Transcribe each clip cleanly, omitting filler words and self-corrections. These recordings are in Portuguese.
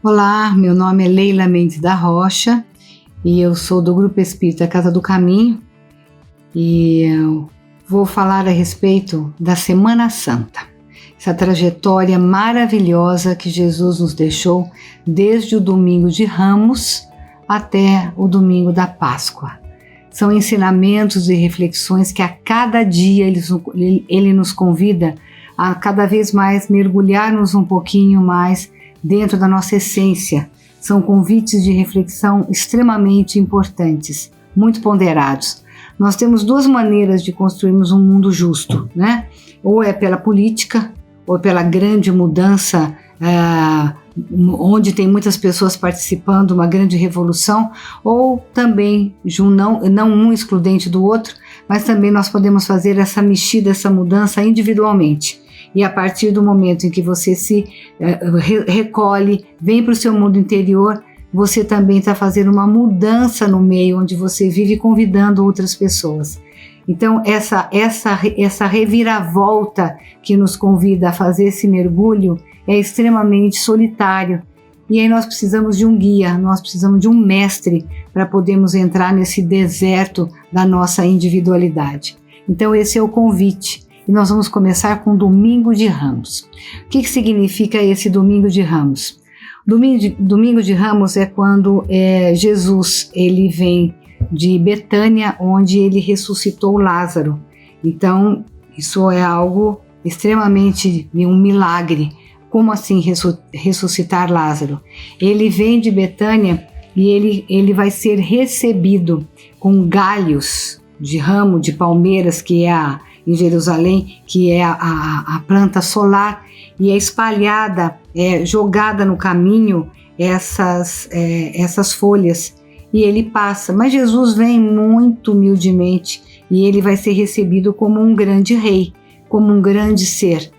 Olá, meu nome é Leila Mendes da Rocha e eu sou do Grupo Espírita Casa do Caminho e eu vou falar a respeito da Semana Santa, essa trajetória maravilhosa que Jesus nos deixou desde o domingo de Ramos até o domingo da Páscoa. São ensinamentos e reflexões que a cada dia ele nos convida a cada vez mais mergulharmos um pouquinho mais dentro da nossa essência. São convites de reflexão extremamente importantes, muito ponderados. Nós temos duas maneiras de construirmos um mundo justo, né? Ou é pela política, ou pela grande mudança, onde tem muitas pessoas participando, uma grande revolução, ou também, não um excludente do outro, mas também nós podemos fazer essa mexida, essa mudança individualmente. E a partir do momento em que você se recolhe, vem para o seu mundo interior, você também está fazendo uma mudança no meio onde você vive, convidando outras pessoas. Então essa reviravolta que nos convida a fazer esse mergulho é extremamente solitário. E aí nós precisamos de um guia, nós precisamos de um mestre para podermos entrar nesse deserto da nossa individualidade. Então esse é o convite. E nós vamos começar com o Domingo de Ramos. O que significa esse Domingo de Ramos? Domingo de Ramos é quando Jesus ele vem de Betânia, onde ele ressuscitou Lázaro. Então, isso é algo extremamente um milagre. Como assim ressuscitar Lázaro? Ele vem de Betânia e ele vai ser recebido com galhos de ramo de palmeiras, que é em Jerusalém, que é a planta solar, e é espalhada, jogada no caminho essas folhas, e ele passa. Mas Jesus vem muito humildemente e ele vai ser recebido como um grande rei, como um grande ser.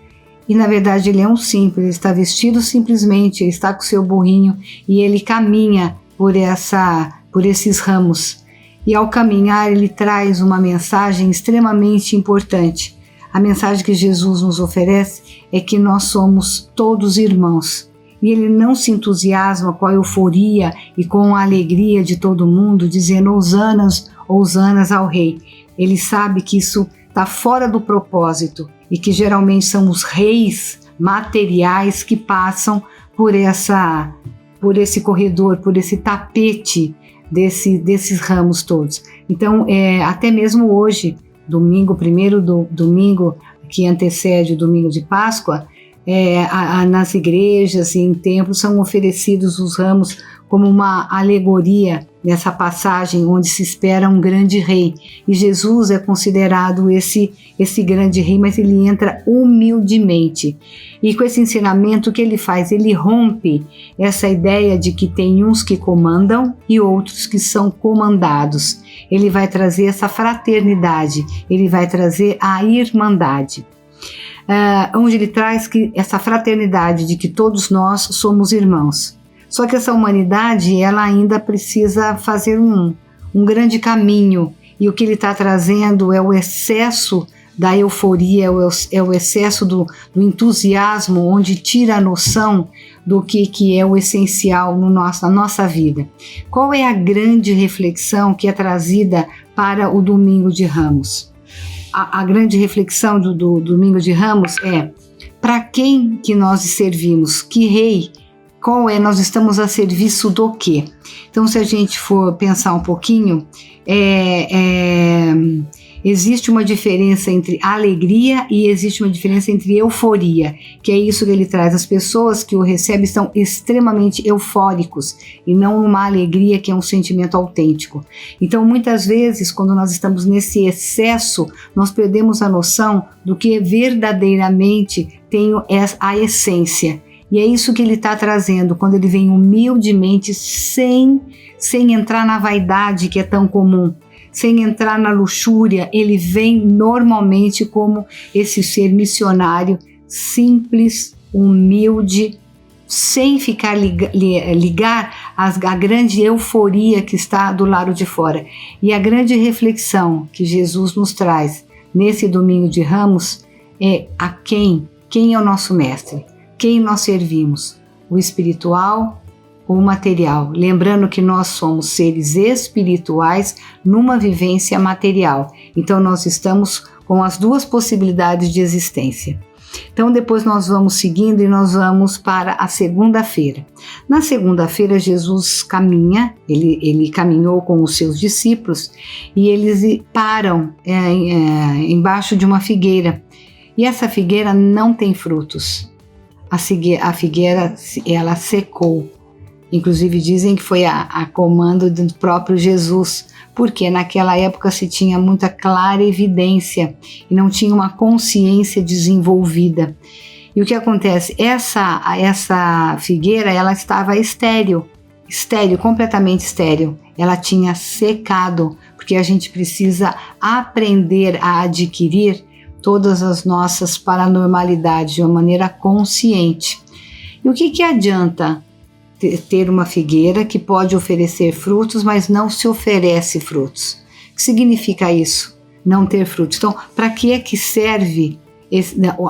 E na verdade ele é um simples, ele está vestido simplesmente, ele está com seu burrinho e ele caminha por esses ramos. E ao caminhar ele traz uma mensagem extremamente importante. A mensagem que Jesus nos oferece é que nós somos todos irmãos. E ele não se entusiasma com a euforia e com a alegria de todo mundo, dizendo housanas, housanas ao rei. Ele sabe que isso está fora do propósito e que geralmente são os reis materiais que passam por esse corredor, por esse tapete desses ramos todos. Então, até mesmo hoje, primeiro domingo que antecede o domingo de Páscoa, nas igrejas e em templos são oferecidos os ramos como uma alegoria nessa passagem onde se espera um grande rei. E Jesus é considerado esse grande rei, mas ele entra humildemente. E com esse ensinamento, o que ele faz? Ele rompe essa ideia de que tem uns que comandam e outros que são comandados. Ele vai trazer essa fraternidade, ele vai trazer a irmandade. Onde ele traz essa fraternidade de que todos nós somos irmãos. Só que essa humanidade, ela ainda precisa fazer um grande caminho, e o que ele está trazendo é o excesso da euforia, é o excesso do entusiasmo, onde tira a noção do que é o essencial na nossa vida. Qual é a grande reflexão que é trazida para o Domingo de Ramos? A grande reflexão do Domingo de Ramos é: para quem que nós servimos? Que rei? Nós estamos a serviço do quê? Então, se a gente for pensar um pouquinho, existe uma diferença entre alegria e existe uma diferença entre euforia, que é isso que ele traz. As pessoas que o recebem estão extremamente eufóricos e não uma alegria que é um sentimento autêntico. Então, muitas vezes, quando nós estamos nesse excesso, nós perdemos a noção do que verdadeiramente tem a essência. E é isso que ele está trazendo, quando ele vem humildemente, sem entrar na vaidade que é tão comum, sem entrar na luxúria. Ele vem normalmente como esse ser missionário, simples, humilde, sem ficar ligar a grande euforia que está do lado de fora. E a grande reflexão que Jesus nos traz nesse Domingo de Ramos é quem é o nosso mestre, quem nós servimos, o espiritual ou material, lembrando que nós somos seres espirituais numa vivência material. Então nós estamos com as duas possibilidades de existência. Então depois nós vamos seguindo e nós vamos para a segunda-feira. Na segunda-feira Jesus caminha, ele caminhou com os seus discípulos e eles param embaixo de uma figueira. E essa figueira não tem frutos. A figueira ela secou. Inclusive dizem que foi a comando do próprio Jesus, porque naquela época se tinha muita clara evidência e não tinha uma consciência desenvolvida. E o que acontece? Essa figueira ela estava estéril, completamente estéril. Ela tinha secado, porque a gente precisa aprender a adquirir todas as nossas paranormalidades de uma maneira consciente. E o que adianta ter uma figueira que pode oferecer frutos, mas não se oferece frutos? O que significa isso? Não ter frutos. Então, para que é que serve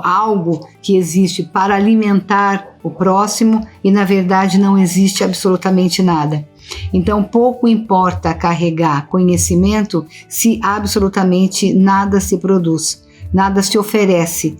algo que existe para alimentar o próximo e, na verdade, não existe absolutamente nada? Então, pouco importa carregar conhecimento se absolutamente nada se produz, nada se oferece.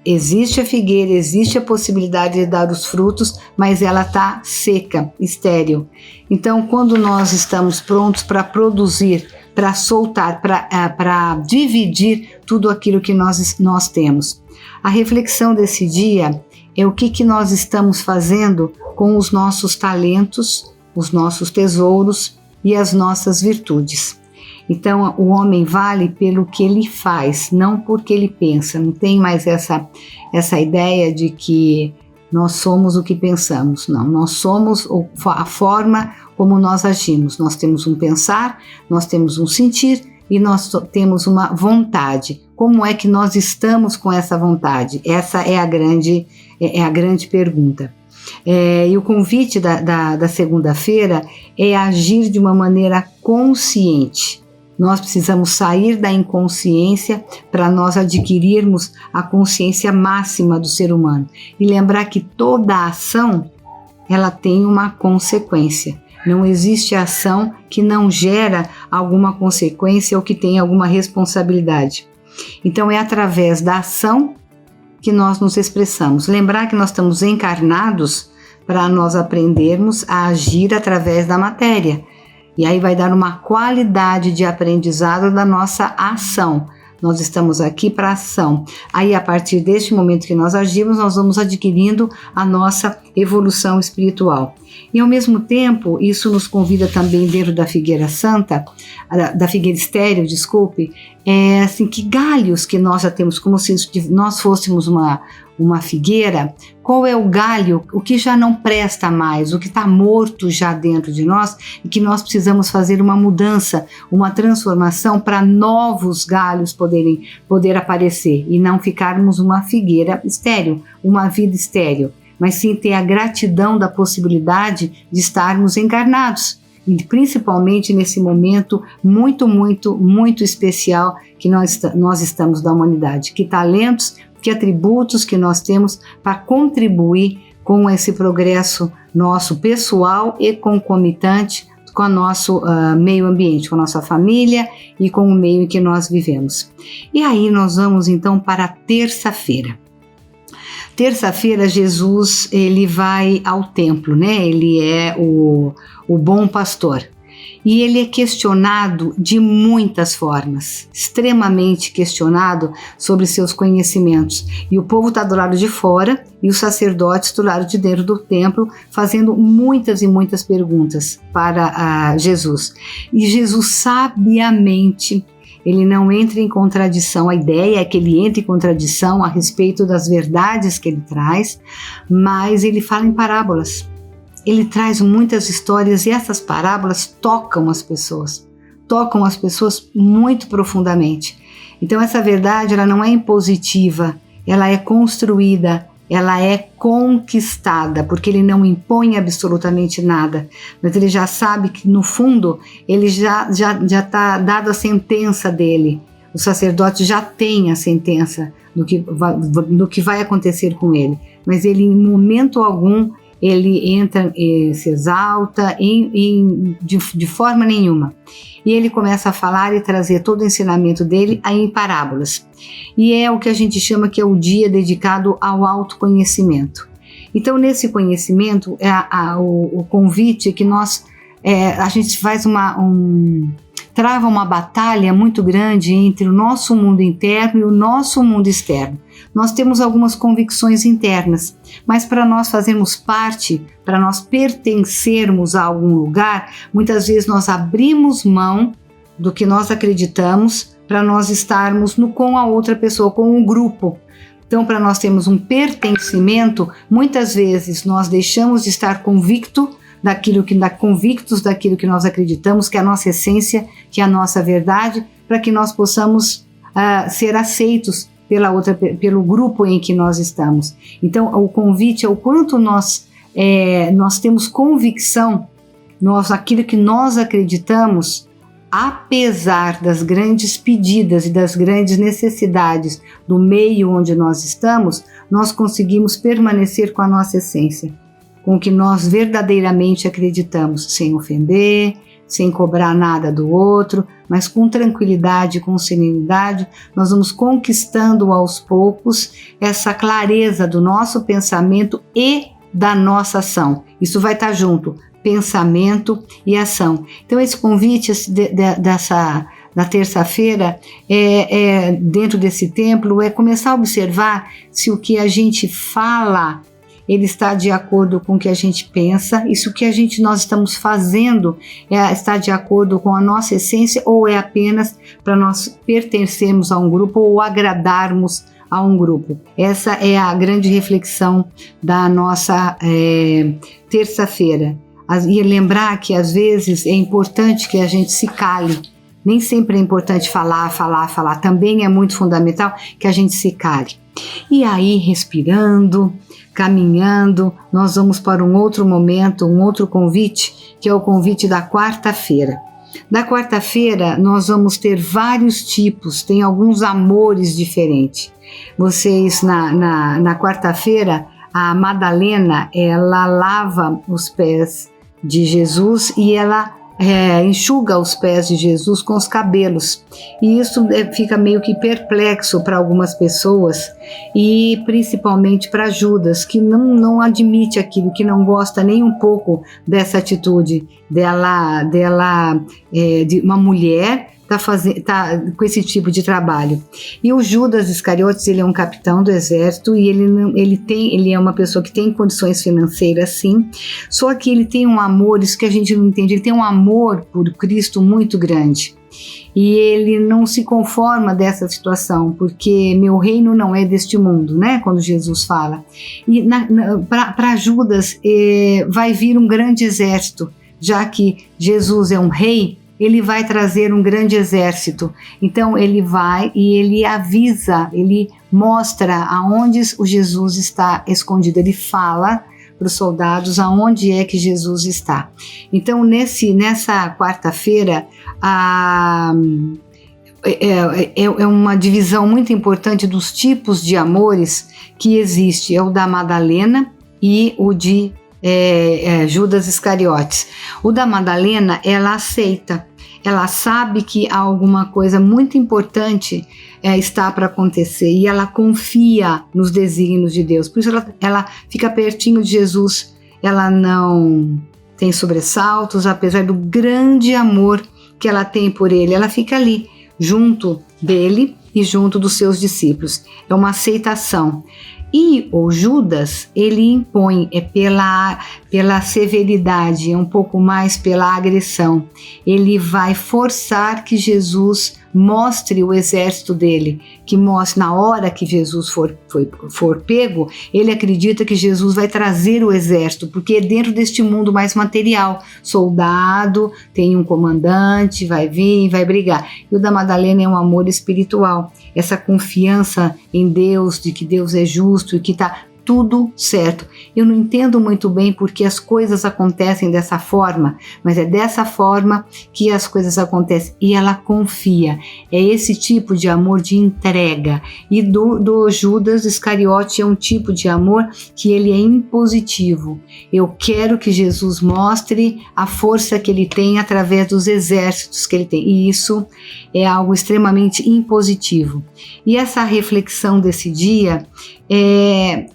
Existe a figueira, existe a possibilidade de dar os frutos, mas ela está seca, estéril. Então, quando nós estamos prontos para produzir, para soltar, para dividir tudo aquilo que nós temos. A reflexão desse dia é o que nós estamos fazendo com os nossos talentos, os nossos tesouros e as nossas virtudes. Então, o homem vale pelo que ele faz, não porque ele pensa. Não tem mais essa ideia de que nós somos o que pensamos. Não, nós somos a forma como nós agimos. Nós temos um pensar, nós temos um sentir e nós temos uma vontade. Como é que nós estamos com essa vontade? Essa é a grande pergunta. E o convite da segunda-feira é agir de uma maneira consciente. Nós precisamos sair da inconsciência para nós adquirirmos a consciência máxima do ser humano. E lembrar que toda ação, ela tem uma consequência. Não existe ação que não gera alguma consequência ou que tenha alguma responsabilidade. Então é através da ação que nós nos expressamos. Lembrar que nós estamos encarnados para nós aprendermos a agir através da matéria. E aí vai dar uma qualidade de aprendizado da nossa ação. Nós estamos aqui para ação. Aí, a partir deste momento que nós agimos, nós vamos adquirindo a nossa evolução espiritual. E, ao mesmo tempo, isso nos convida também dentro da figueira santa, da figueira estéril, desculpe, assim, que galhos que nós já temos, como se nós fôssemos uma figueira. Qual é o galho, o que já não presta mais, o que está morto já dentro de nós e que nós precisamos fazer uma mudança, uma transformação para novos galhos poder aparecer e não ficarmos uma figueira estéril, uma vida estéril, mas sim ter a gratidão da possibilidade de estarmos encarnados. E principalmente nesse momento muito, muito, muito especial que nós estamos da humanidade. Que talentos, que atributos que nós temos para contribuir com esse progresso nosso pessoal e concomitante com o nosso meio ambiente, com a nossa família e com o meio em que nós vivemos. E aí nós vamos então para a terça-feira. Terça-feira Jesus ele vai ao templo, né? Ele é o bom pastor. E ele é questionado de muitas formas, extremamente questionado sobre seus conhecimentos. E o povo está do lado de fora e os sacerdotes do lado de dentro do templo fazendo muitas e muitas perguntas para Jesus. E Jesus sabiamente, ele não entra em contradição, a ideia é que ele entre em contradição a respeito das verdades que ele traz, mas ele fala em parábolas. Ele traz muitas histórias e essas parábolas tocam as pessoas muito profundamente. Então essa verdade ela não é impositiva, ela é construída, ela é conquistada, porque ele não impõe absolutamente nada, mas ele já sabe que no fundo ele já está dado a sentença dele. O sacerdote já tem a sentença do que vai acontecer com ele, mas ele em momento algum ele entra e se exalta de forma nenhuma. E ele começa a falar e trazer todo o ensinamento dele em parábolas. E é o que a gente chama que é o dia dedicado ao autoconhecimento. Então, nesse conhecimento, o convite é que a gente faz trava uma batalha muito grande entre o nosso mundo interno e o nosso mundo externo. Nós temos algumas convicções internas, mas para nós fazermos parte, para nós pertencermos a algum lugar, muitas vezes nós abrimos mão do que nós acreditamos para nós estarmos com a outra pessoa, com um grupo. Então, para nós termos um pertencimento, muitas vezes nós deixamos de estar convictos daquilo que nós acreditamos, que é a nossa essência, que é a nossa verdade, para que nós possamos ser aceitos pelo grupo em que nós estamos. Então, o convite é o quanto nós temos convicção, aquilo que nós acreditamos, apesar das grandes pedidas e das grandes necessidades do meio onde nós estamos, nós conseguimos permanecer com a nossa essência, com o que nós verdadeiramente acreditamos, sem ofender, sem cobrar nada do outro, mas com tranquilidade, com serenidade, nós vamos conquistando aos poucos essa clareza do nosso pensamento e da nossa ação. Isso vai estar junto, pensamento e ação. Então, esse convite da terça-feira, dentro desse templo, é começar a observar se o que a gente fala ele está de acordo com o que a gente pensa, e se o que nós estamos fazendo está de acordo com a nossa essência, ou é apenas para nós pertencermos a um grupo ou agradarmos a um grupo. Essa é a grande reflexão da nossa terça-feira. E lembrar que às vezes é importante que a gente se cale. Nem sempre é importante falar. Também é muito fundamental que a gente se cale. E aí, respirando, caminhando, nós vamos para um outro momento, um outro convite, que é o convite da quarta-feira. Da quarta-feira, nós vamos ter vários tipos, tem alguns amores diferentes. Vocês, na quarta-feira, a Madalena, ela lava os pés de Jesus e ela enxuga os pés de Jesus com os cabelos, e isso fica meio que perplexo para algumas pessoas, e principalmente para Judas, que não admite aquilo, que não gosta nem um pouco dessa atitude de uma mulher tá com esse tipo de trabalho. E o Judas Iscariotes, ele é um capitão do exército, e ele é uma pessoa que tem condições financeiras, sim, só que ele tem um amor, isso que a gente não entende, ele tem um amor por Cristo muito grande, e ele não se conforma dessa situação, porque meu reino não é deste mundo, né, quando Jesus fala. E para Judas vai vir um grande exército, já que Jesus é um rei, ele vai trazer um grande exército. Então ele vai e ele avisa, ele mostra aonde o Jesus está escondido. Ele fala para os soldados aonde é que Jesus está. Então nessa quarta-feira é uma divisão muito importante dos tipos de amores que existe. É o da Madalena e o de Judas Iscariotes. O da Madalena, ela aceita, ela sabe que alguma coisa muito importante está para acontecer, e ela confia nos desígnios de Deus, por isso ela fica pertinho de Jesus, ela não tem sobressaltos, apesar do grande amor que ela tem por ele, ela fica ali, junto dele e junto dos seus discípulos, é uma aceitação. E o Judas, ele impõe, pela severidade, um pouco mais pela agressão. Ele vai forçar que Jesus mostre o exército dele, que mostre na hora que Jesus for pego, ele acredita que Jesus vai trazer o exército, porque é dentro deste mundo mais material, soldado, tem um comandante, vai vir, vai brigar. E o da Madalena é um amor espiritual, essa confiança em Deus, de que Deus é justo e que está tudo certo. Eu não entendo muito bem porque as coisas acontecem dessa forma, mas é dessa forma que as coisas acontecem. E ela confia. É esse tipo de amor de entrega. E do Judas Iscariote é um tipo de amor que ele é impositivo. Eu quero que Jesus mostre a força que ele tem através dos exércitos que ele tem. E isso é algo extremamente impositivo. E essa reflexão desse dia é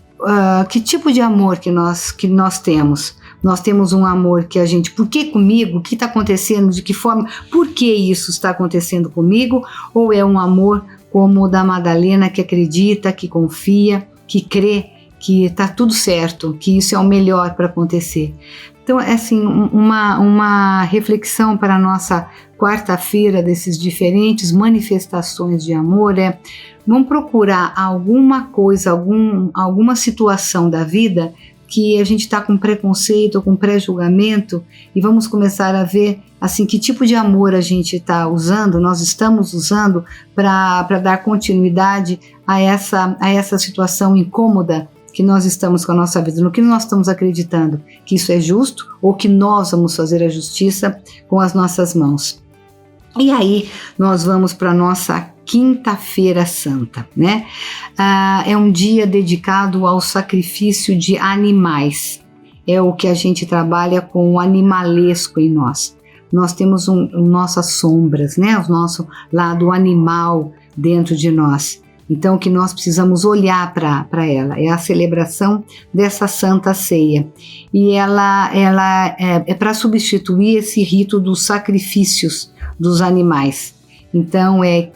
que tipo de amor que nós temos? Nós temos um amor que a gente, por que comigo? O que está acontecendo? De que forma? Por que isso está acontecendo comigo? Ou é um amor como o da Madalena, que acredita, que confia, que crê que está tudo certo, que isso é o melhor para acontecer? Então, é assim, uma reflexão para a nossa quarta-feira desses diferentes manifestações de amor vamos procurar alguma coisa, alguma situação da vida que a gente está com preconceito ou com pré-julgamento e vamos começar a ver assim que tipo de amor a gente está usando, nós estamos usando para dar continuidade a essa situação incômoda que nós estamos com a nossa vida, no que nós estamos acreditando, que isso é justo ou que nós vamos fazer a justiça com as nossas mãos. E aí nós vamos para a nossa Quinta-feira Santa, né? É um dia dedicado ao sacrifício de animais. É o que a gente trabalha com o animalesco em nós. Nós temos nossas sombras, né? O nosso lado animal dentro de nós. Então, o que nós precisamos olhar para ela é a celebração dessa Santa Ceia. E ela é para substituir esse rito dos sacrifícios dos animais. Então, é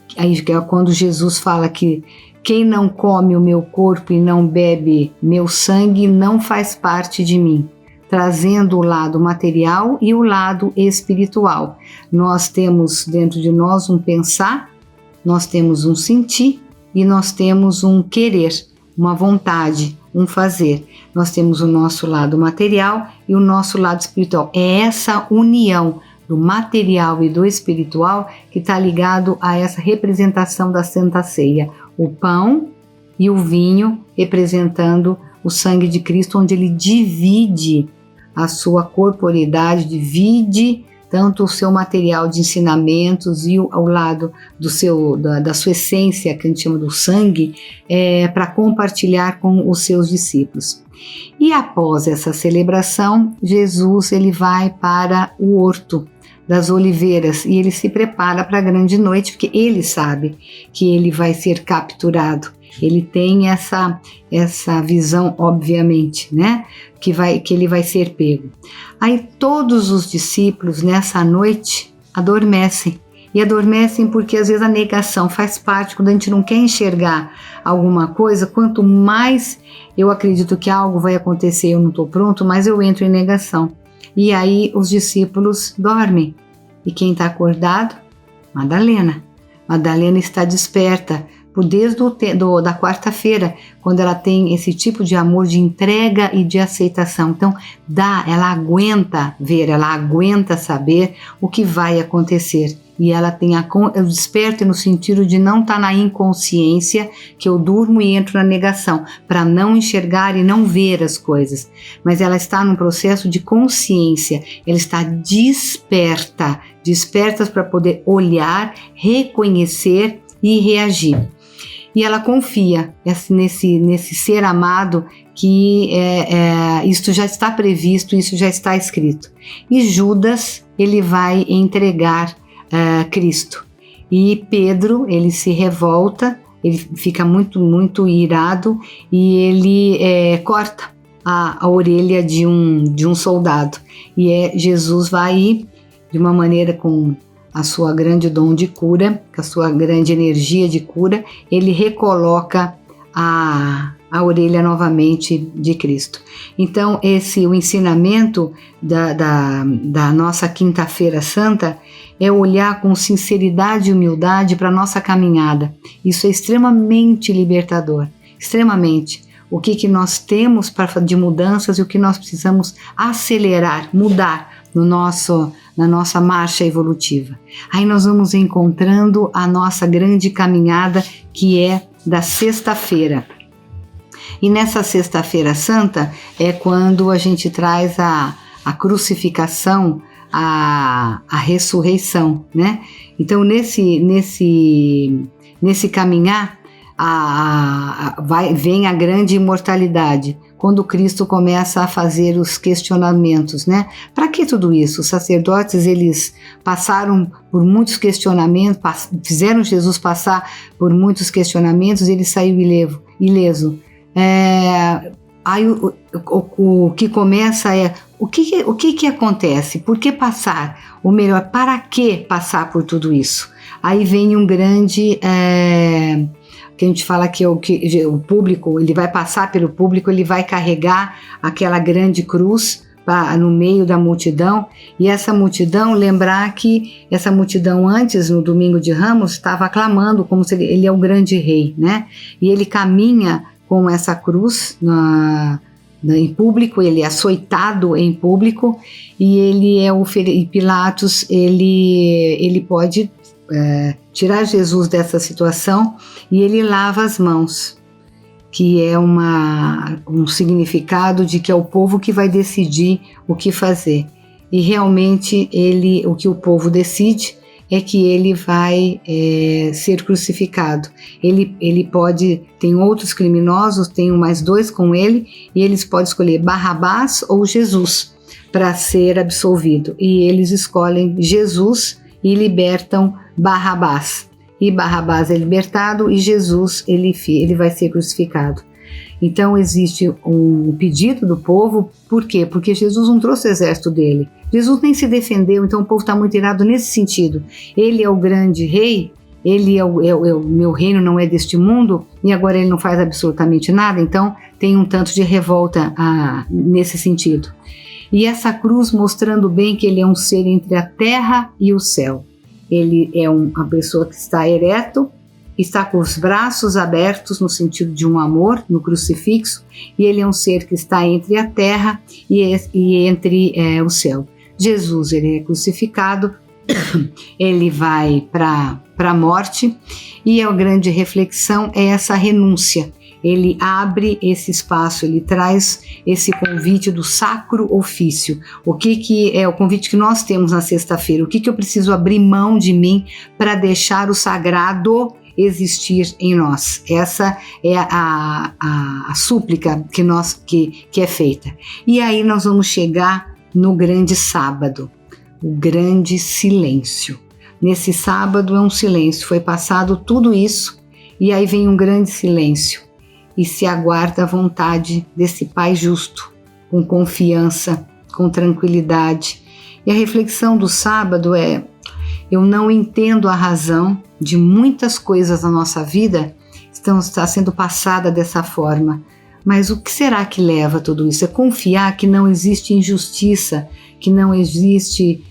quando Jesus fala que quem não come o meu corpo e não bebe meu sangue não faz parte de mim, trazendo o lado material e o lado espiritual. Nós temos dentro de nós um pensar, nós temos um sentir, e nós temos um querer, uma vontade, um fazer. Nós temos o nosso lado material e o nosso lado espiritual. É essa união do material e do espiritual que está ligado a essa representação da Santa Ceia. O pão e o vinho representando o sangue de Cristo, onde ele divide a sua corporeidade, divide tanto o seu material de ensinamentos e ao lado da sua essência, que a gente chama do sangue, para compartilhar com os seus discípulos. E após essa celebração, Jesus ele vai para o Horto das Oliveiras e ele se prepara para a grande noite, porque ele sabe que ele vai ser capturado. Ele tem essa visão, obviamente, né? Que ele vai ser pego. Aí todos os discípulos nessa noite adormecem. E adormecem porque às vezes a negação faz parte, quando a gente não quer enxergar alguma coisa, quanto mais eu acredito que algo vai acontecer, eu não estou pronto, mas eu entro em negação. E aí os discípulos dormem. E quem está acordado? Madalena. Madalena está desperta, desde da quarta-feira, quando ela tem esse tipo de amor de entrega e de aceitação. Então, ela aguenta ver, ela aguenta saber o que vai acontecer. E ela tem eu desperto no sentido de não estar na inconsciência, que eu durmo e entro na negação, para não enxergar e não ver as coisas. Mas ela está num processo de consciência, ela está desperta para poder olhar, reconhecer e reagir. E ela confia nesse ser amado que isso já está previsto, isso já está escrito. E Judas, ele vai entregar Cristo. E Pedro, ele se revolta, ele fica muito, muito irado e ele corta a orelha de um soldado. E Jesus vai ir de uma maneira com a sua grande dom de cura, com a sua grande energia de cura, ele recoloca a orelha novamente de Cristo. Então, o ensinamento da nossa Quinta-feira Santa é olhar com sinceridade e humildade para a nossa caminhada. Isso é extremamente libertador, extremamente. O que nós temos de mudanças e o que nós precisamos acelerar, mudar na nossa marcha evolutiva. Aí nós vamos encontrando a nossa grande caminhada, que é da sexta-feira. E nessa Sexta-feira Santa é quando a gente traz a crucificação, a ressurreição, né? Então nesse caminhar vem a grande imortalidade, quando Cristo começa a fazer os questionamentos, né? Para que tudo isso? Os sacerdotes, eles passaram por muitos questionamentos, fizeram Jesus passar por muitos questionamentos, ele saiu ileso. Aí o que começa é o que acontece? Por que passar? Ou melhor, para que passar por tudo isso? Aí vem um grande... que a gente fala que o público, ele vai passar pelo público, ele vai carregar aquela grande cruz no meio da multidão, e essa multidão, lembrar que essa multidão antes, no Domingo de Ramos, estava aclamando como se ele é o grande rei, né? E ele caminha com essa cruz em público, ele é açoitado em público, e e Pilatos, ele pode tirar Jesus dessa situação, e ele lava as mãos, que é um significado de que é o povo que vai decidir o que fazer. E realmente o que o povo decide é que ele vai ser crucificado. Tem outros criminosos, tem mais 2 com ele, e eles podem escolher Barrabás ou Jesus para ser absolvido. E eles escolhem Jesus e libertam Barrabás. E Barrabás é libertado e Jesus ele vai ser crucificado. Então existe um pedido do povo. Por quê? Porque Jesus não trouxe o exército dele. Jesus nem se defendeu, então o povo está muito irado nesse sentido. Ele é o grande rei, ele o meu reino não é deste mundo, e agora ele não faz absolutamente nada, então tem um tanto de revolta nesse sentido. E essa cruz mostrando bem que ele é um ser entre a terra e o céu. Ele é uma pessoa que está ereto, está com os braços abertos no sentido de um amor, no crucifixo, e ele é um ser que está entre a terra e entre o céu. Jesus, ele é crucificado, ele vai para a morte, e a grande reflexão é essa renúncia. Ele abre esse espaço, ele traz esse convite do sacro ofício. O que é o convite que nós temos na sexta-feira? O que eu preciso abrir mão de mim para deixar o sagrado existir em nós? Essa é a súplica que é feita. E aí nós vamos chegar no grande sábado, o grande silêncio. Nesse sábado é um silêncio, foi passado tudo isso, e aí vem um grande silêncio. E se aguarda a vontade desse Pai justo, com confiança, com tranquilidade. E a reflexão do sábado é: eu não entendo a razão de muitas coisas na nossa vida está sendo passada dessa forma, mas o que será que leva a tudo isso? É confiar que não existe injustiça, que não existe,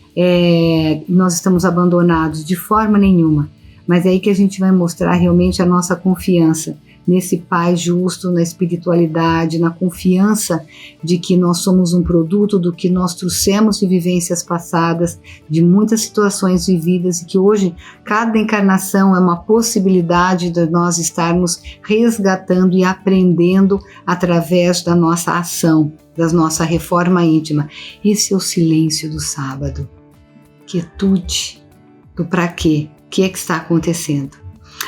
nós estamos abandonados de forma nenhuma, mas é aí que a gente vai mostrar realmente a nossa confiança nesse Pai justo, na espiritualidade, na confiança de que nós somos um produto do que nós trouxemos de vivências passadas, de muitas situações vividas, e que hoje cada encarnação é uma possibilidade de nós estarmos resgatando e aprendendo através da nossa ação, da nossa reforma íntima. Esse é o silêncio do sábado, quietude do para quê, o que é que está acontecendo.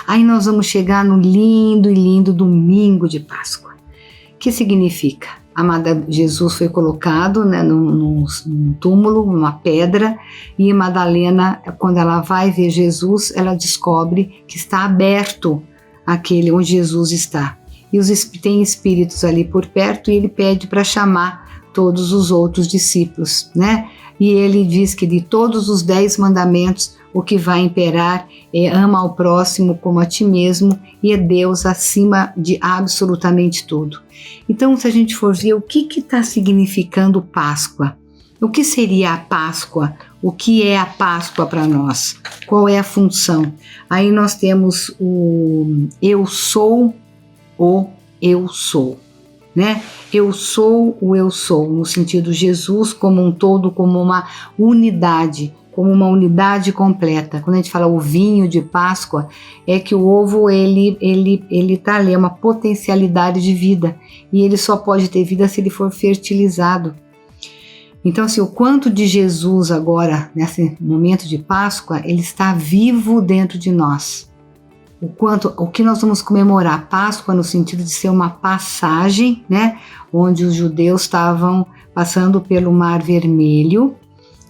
Aí nós vamos chegar no lindo e lindo domingo de Páscoa. O que significa? Jesus foi colocado, né, num túmulo, numa pedra, e Madalena, quando ela vai ver Jesus, ela descobre que está aberto aquele onde Jesus está. E tem espíritos ali por perto, e ele pede para chamar todos os outros discípulos, né? E ele diz que de todos os 10 mandamentos, o que vai imperar é ama ao próximo como a ti mesmo, e é Deus acima de absolutamente tudo. Então, se a gente for ver o que está significando Páscoa, o que seria a Páscoa, o que é a Páscoa para nós, qual é a função? Aí nós temos o eu sou, né? Eu sou o eu sou, no sentido Jesus como um todo, como uma unidade, como uma unidade completa. Quando a gente fala ovinho de Páscoa, é que o ovo ele tá ali, é uma potencialidade de vida, e ele só pode ter vida se ele for fertilizado. Então, assim, o quanto de Jesus agora, nesse momento de Páscoa, ele está vivo dentro de nós. O que nós vamos comemorar? Páscoa no sentido de ser uma passagem, né? Onde os judeus estavam passando pelo Mar Vermelho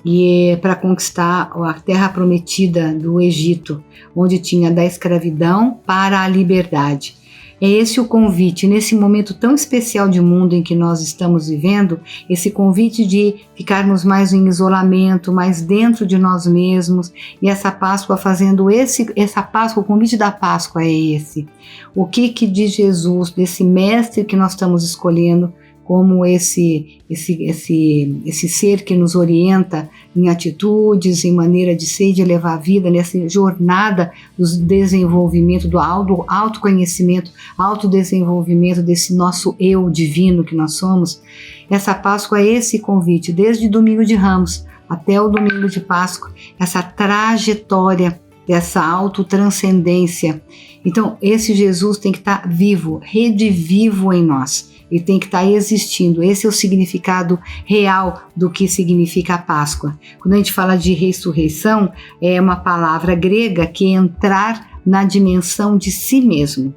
e para conquistar a terra prometida do Egito, onde tinha da escravidão para a liberdade. É esse o convite, nesse momento tão especial de mundo em que nós estamos vivendo, esse convite de ficarmos mais em isolamento, mais dentro de nós mesmos, e essa Páscoa fazendo essa Páscoa, o convite da Páscoa é esse. O que de Jesus, desse mestre que nós estamos escolhendo, como esse ser que nos orienta em atitudes, em maneira de ser e de levar a vida, nessa jornada do desenvolvimento, do autoconhecimento, autodesenvolvimento desse nosso eu divino que nós somos. Essa Páscoa é esse convite, desde Domingo de Ramos até o Domingo de Páscoa, essa trajetória dessa autotranscendência. Então, esse Jesus tem que estar vivo, redivivo em nós. Ele tem que estar existindo. Esse é o significado real do que significa a Páscoa. Quando a gente fala de ressurreição, é uma palavra grega que é entrar na dimensão de si mesmo.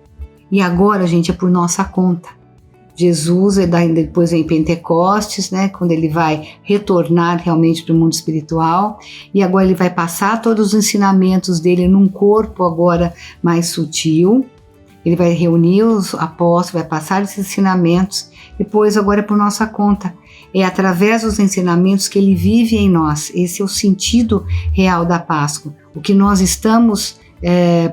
E agora, gente, é por nossa conta. Jesus, depois em Pentecostes, né, quando ele vai retornar realmente para o mundo espiritual, e agora ele vai passar todos os ensinamentos dele num corpo agora mais sutil. Ele vai reunir os apóstolos, vai passar esses ensinamentos, depois agora é por nossa conta. É através dos ensinamentos que ele vive em nós. Esse é o sentido real da Páscoa. O que nós estamos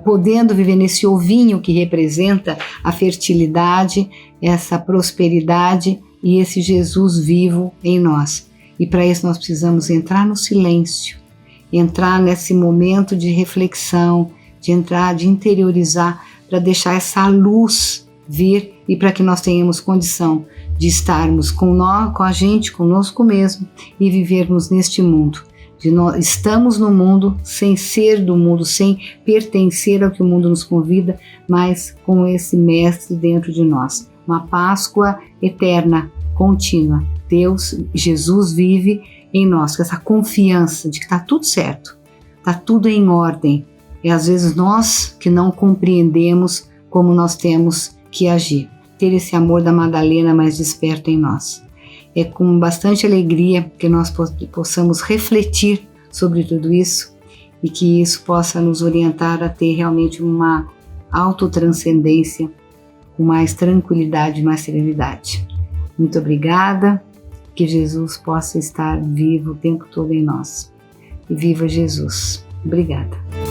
podendo viver nesse ovinho que representa a fertilidade, essa prosperidade e esse Jesus vivo em nós. E para isso nós precisamos entrar no silêncio, entrar nesse momento de reflexão, de entrar, de interiorizar, para deixar essa luz vir e para que nós tenhamos condição de estarmos com a gente, conosco mesmo e vivermos neste mundo. Estamos no mundo sem ser do mundo, sem pertencer ao que o mundo nos convida, mas com esse mestre dentro de nós. Uma Páscoa eterna, contínua. Deus, Jesus vive em nós, com essa confiança de que está tudo certo, está tudo em ordem. E às vezes nós que não compreendemos como nós temos que agir. Ter esse amor da Madalena mais desperto em nós. É com bastante alegria que nós possamos refletir sobre tudo isso e que isso possa nos orientar a ter realmente uma autotranscendência com mais tranquilidade e mais serenidade. Muito obrigada, que Jesus possa estar vivo o tempo todo em nós. E viva Jesus! Obrigada!